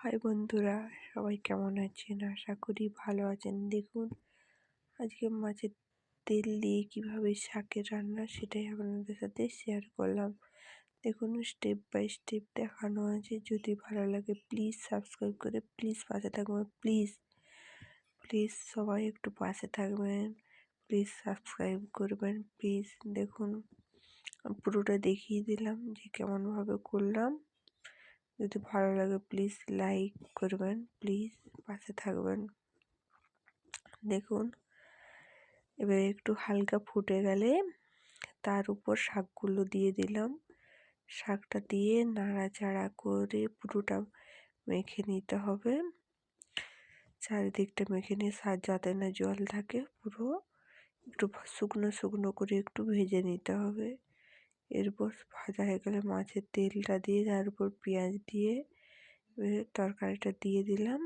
High বন্ধুরা, সবাই কেমন আছেন? আশা করি ভালো আছেন। দেখুন, আজকে মাছের তেল দিয়ে কিভাবে শাকের রান্না সেটাই আপনাদের সাথে শেয়ার করলাম। দেখুন, স্টেপ বাই স্টেপ দেখানো আছে। যদি ভালো লাগে প্লিজ সাবস্ক্রাইব করে প্লিজ পাশে থাকবেন। প্লিজ প্লিজ সবাই একটু পাশে থাকবেন, প্লিজ সাবস্ক্রাইব করবেন প্লিজ। দেখুন, পুরোটা দেখিয়ে দিলাম যে কেমনভাবে করলাম। যদি ভালো লাগে প্লিজ লাইক করবেন, প্লিজ পাশে থাকবেন। দেখুন, এবার একটু হালকা ফুটে গেলে তার উপর শাকগুলো দিয়ে দিলাম। শাকটা দিয়ে নাড়াচাড়া করে পুরোটা মেখে নিতে হবে। চারিদিকটা মেখে নিয়ে যাতে না জল থাকে, পুরো একটু শুকনো শুকনো করে একটু ভেজে নিতে হবে। এরপর ভাজা হয়ে গেলে মাছের তেলটা দিয়ে তার উপর পেঁয়াজ দিয়ে তরকারিটা দিয়ে দিলাম।